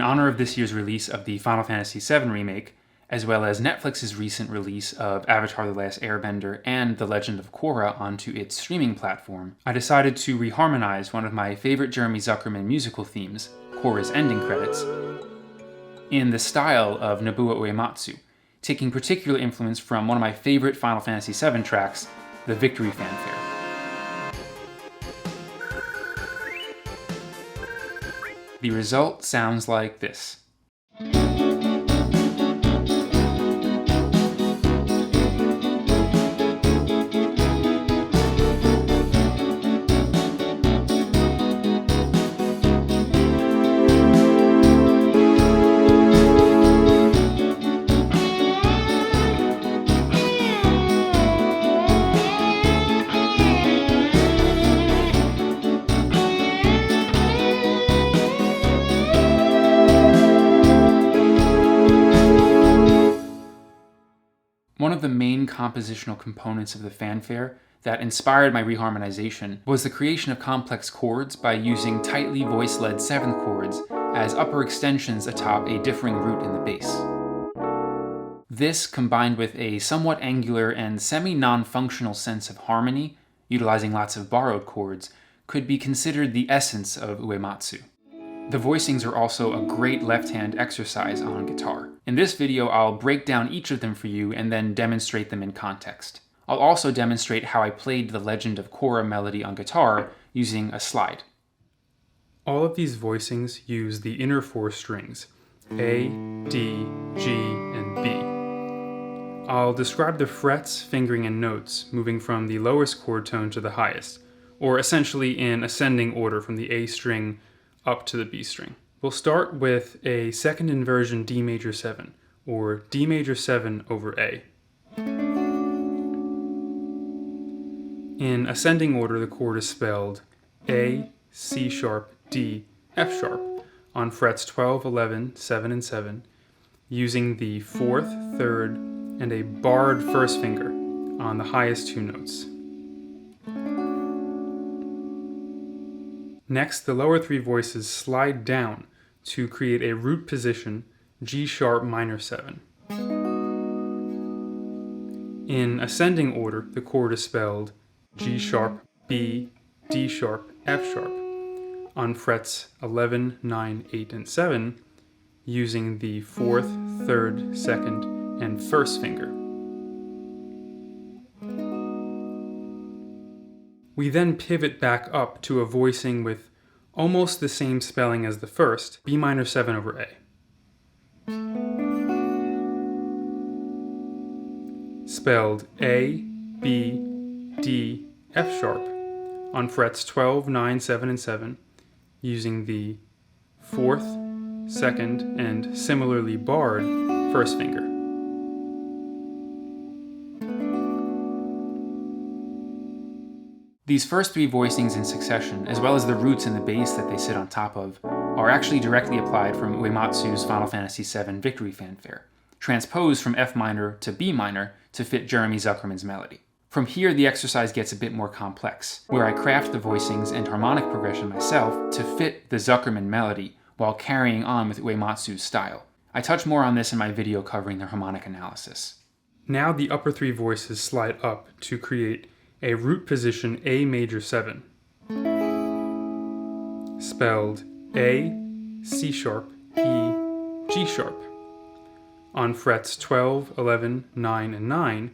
honor of this year's release of the Final Fantasy VII Remake, as well as Netflix's recent release of Avatar: The Last Airbender and The Legend of Korra onto its streaming platform, I decided to reharmonize one of my favorite Jeremy Zuckerman musical themes, Korra's ending credits, in the style of Nobuo Uematsu, taking particular influence from one of my favorite Final Fantasy VII tracks, the Victory Fanfare. The result sounds like this. One of the main compositional components of the fanfare that inspired my reharmonization was the creation of complex chords by using tightly voice-led seventh chords as upper extensions atop a differing root in the bass. This, combined with a somewhat angular and semi-non-functional sense of harmony, utilizing lots of borrowed chords, could be considered the essence of Uematsu. The voicings are also a great left-hand exercise on guitar. In this video, I'll break down each of them for you and then demonstrate them in context. I'll also demonstrate how I played the Legend of Korra melody on guitar using a slide. All of these voicings use the inner four strings, A, D, G, and B. I'll describe the frets, fingering, and notes, moving from the lowest chord tone to the highest, or essentially in ascending order from the A string up to the B string. We'll start with a second inversion D major 7, or D major 7 over A. In ascending order, the chord is spelled A, C sharp, D, F sharp on frets 12, 11, 7, and 7, using the 4th, 3rd, and a barred first finger on the highest two notes. Next, the lower three voices slide down to create a root position G sharp minor 7. In ascending order, the chord is spelled G sharp, B, D sharp, F sharp on frets 11, 9, 8, and 7 using the 4th, 3rd, 2nd, and 1st finger. We then pivot back up to a voicing with almost the same spelling as the first, B minor 7 over A. Spelled A, B, D, F sharp on frets 12, 9, 7, and 7 using the 4th, 2nd, and similarly barred 1st finger. These first three voicings in succession, as well as the roots in the bass that they sit on top of, are actually directly applied from Uematsu's Final Fantasy VII Victory Fanfare, transposed from F minor to B minor to fit Jeremy Zuckerman's melody. From here, the exercise gets a bit more complex, where I craft the voicings and harmonic progression myself to fit the Zuckerman melody while carrying on with Uematsu's style. I touch more on this in my video covering the harmonic analysis. Now the upper three voices slide up to create a root position A major 7, spelled A, C sharp, E, G sharp, on frets 12, 11, 9, and 9,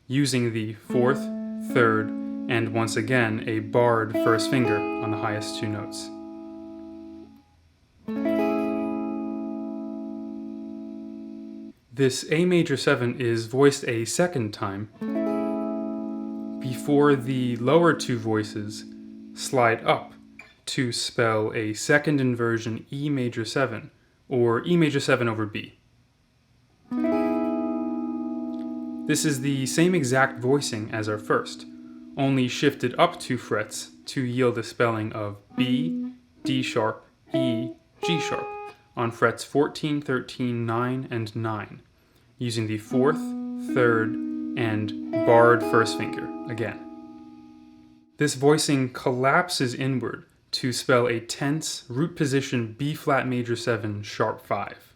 using the 4th, 3rd, and once again a barred first finger on the highest two notes. This A major 7 is voiced a second time before the lower two voices slide up to spell a second inversion E major 7, or E major 7 over B. This is the same exact voicing as our first, only shifted up 2 frets to yield a spelling of B, D sharp, E, G sharp on frets 14, 13, 9, and 9, using the 4th, 3rd, and barred first finger again. This voicing collapses inward to spell a tense root position B flat major 7 sharp 5.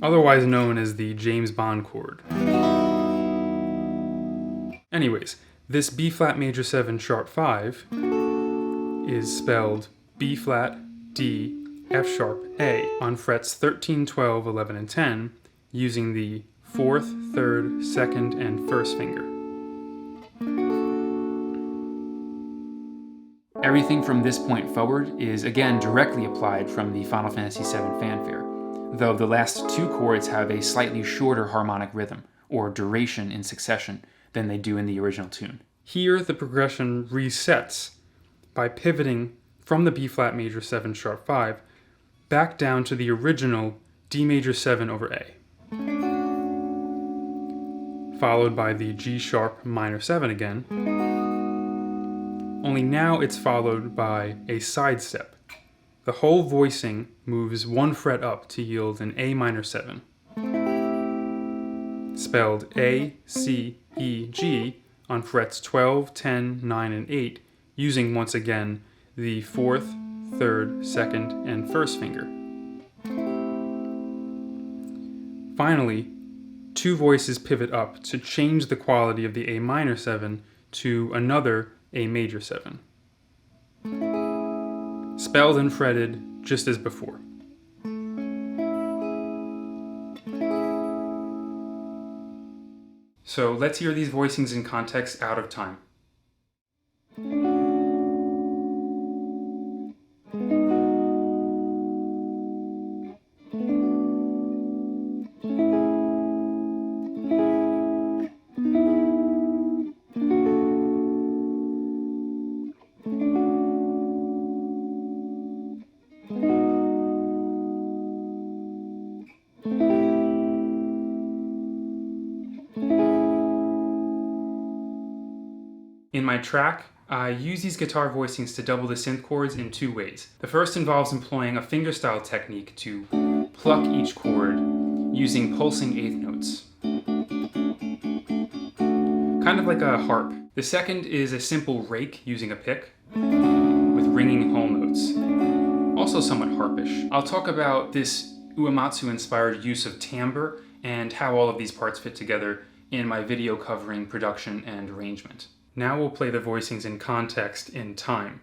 Otherwise known as the James Bond chord. Anyways, this B flat major 7 sharp 5 is spelled B flat, D, F sharp, A on frets 13, 12, 11, and 10 using the 4th, 3rd, 2nd, and 1st finger. Everything from this point forward is again directly applied from the Final Fantasy VII fanfare, though the last two chords have a slightly shorter harmonic rhythm, or duration in succession, than they do in the original tune. Here, the progression resets by pivoting from the B flat major 7 sharp 5 back down to the original D major 7 over A, followed by the G sharp minor 7 again, only now it's followed by a sidestep. The whole voicing moves one fret up to yield an A minor 7, spelled A, C, E, G on frets 12, 10, 9, and 8, using once again the 4th, 3rd, 2nd, and 1st finger. Finally, two voices pivot up to change the quality of the A minor 7 to another A major 7. Spelled and fretted just as before. So let's hear these voicings in context out of time. In my track, I use these guitar voicings to double the synth chords in two ways. The first involves employing a fingerstyle technique to pluck each chord using pulsing eighth notes, kind of like a harp. The second is a simple rake using a pick with ringing whole notes, also somewhat harpish. I'll talk about this Uematsu-inspired use of timbre and how all of these parts fit together in my video covering production and arrangement. Now we'll play the voicings in context in time.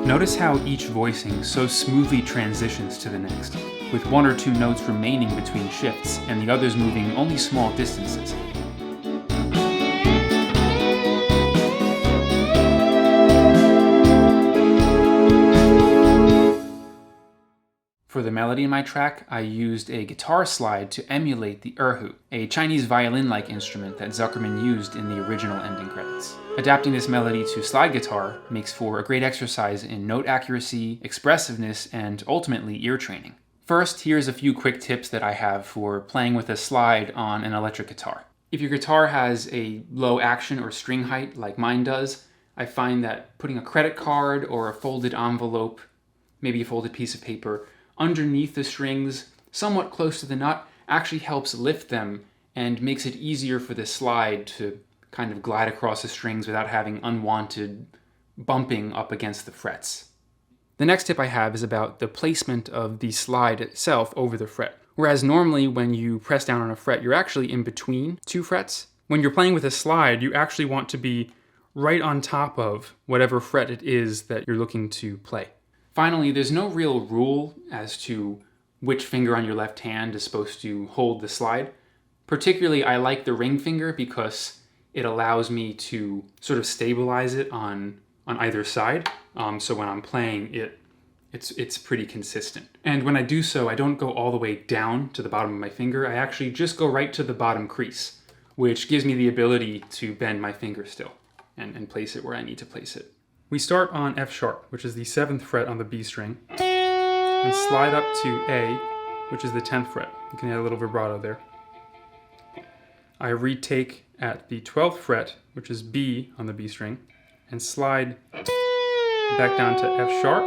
Notice how each voicing so smoothly transitions to the next, with one or two notes remaining between shifts and the others moving only small distances. For the melody in my track, I used a guitar slide to emulate the erhu, a Chinese violin-like instrument that Zuckerman used in the original ending credits. Adapting this melody to slide guitar makes for a great exercise in note accuracy, expressiveness, and ultimately ear training. First, here's a few quick tips that I have for playing with a slide on an electric guitar. If your guitar has a low action or string height like mine does, I find that putting a credit card or a folded envelope, maybe a folded piece of paper, underneath the strings, somewhat close to the nut, actually helps lift them and makes it easier for the slide to kind of glide across the strings without having unwanted bumping up against the frets. The next tip I have is about the placement of the slide itself over the fret. Whereas normally when you press down on a fret, you're actually in between two frets. When you're playing with a slide, you actually want to be right on top of whatever fret it is that you're looking to play. Finally, there's no real rule as to which finger on your left hand is supposed to hold the slide. Particularly, I like the ring finger because it allows me to sort of stabilize it on either side. So when I'm playing, it's pretty consistent. And when I do so, I don't go all the way down to the bottom of my finger. I actually just go right to the bottom crease, which gives me the ability to bend my finger still and place it where I need to place it. We start on F sharp, which is the 7th fret on the B string, and slide up to A, which is the 10th fret. You can add a little vibrato there. I retake at the 12th fret, which is B on the B string, and slide back down to F sharp,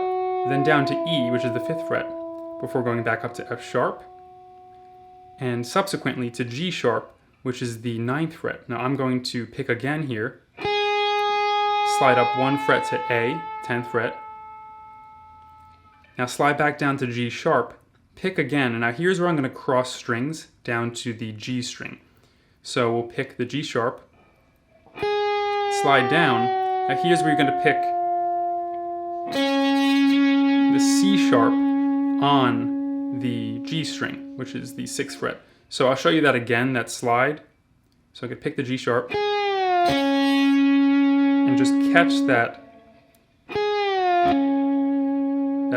then down to E, which is the 5th fret, before going back up to F sharp, and subsequently to G sharp, which is the 9th fret. Now I'm going to pick again here, slide up 1 fret to A, 10th fret. Now slide back down to G sharp, pick again, and now here's where I'm going to cross strings down to the G string. So we'll pick the G sharp, slide down. Now here's where you're going to pick the C sharp on the G string, which is the 6th fret. So I'll show you that again, that slide. So I could pick the G sharp and just catch that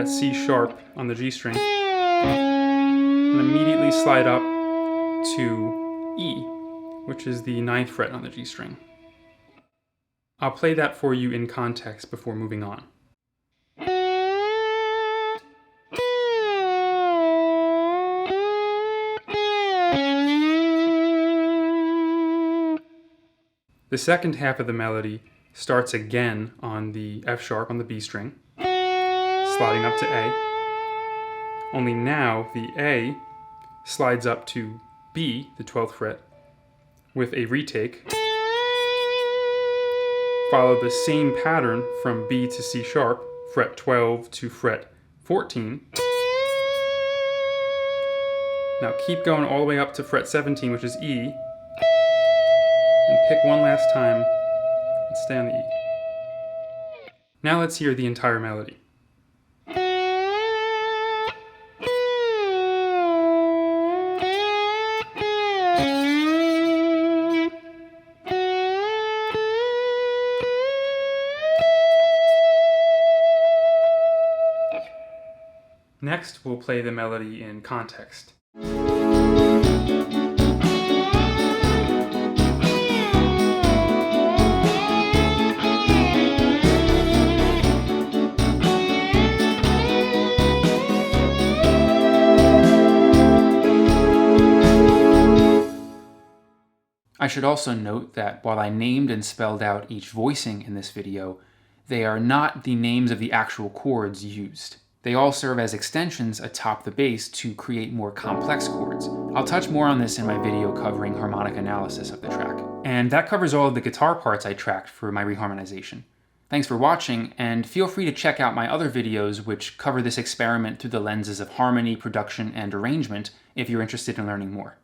C sharp on the G string and immediately slide up to E, which is the 9th fret on the G string. I'll play that for you in context before moving on. The second half of the melody starts again on the F sharp on the B string, sliding up to A. Only now the A slides up to B, the 12th fret, with a retake. Follow the same pattern from B to C sharp, fret 12 to fret 14. Now keep going all the way up to fret 17, which is E, and pick one last time and stay on the E. Now let's hear the entire melody. Next, we'll play the melody in context. I should also note that while I named and spelled out each voicing in this video, they are not the names of the actual chords used. They all serve as extensions atop the bass to create more complex chords. I'll touch more on this in my video covering harmonic analysis of the track. And that covers all of the guitar parts I tracked for my reharmonization. Thanks for watching, and feel free to check out my other videos which cover this experiment through the lenses of harmony, production, and arrangement if you're interested in learning more.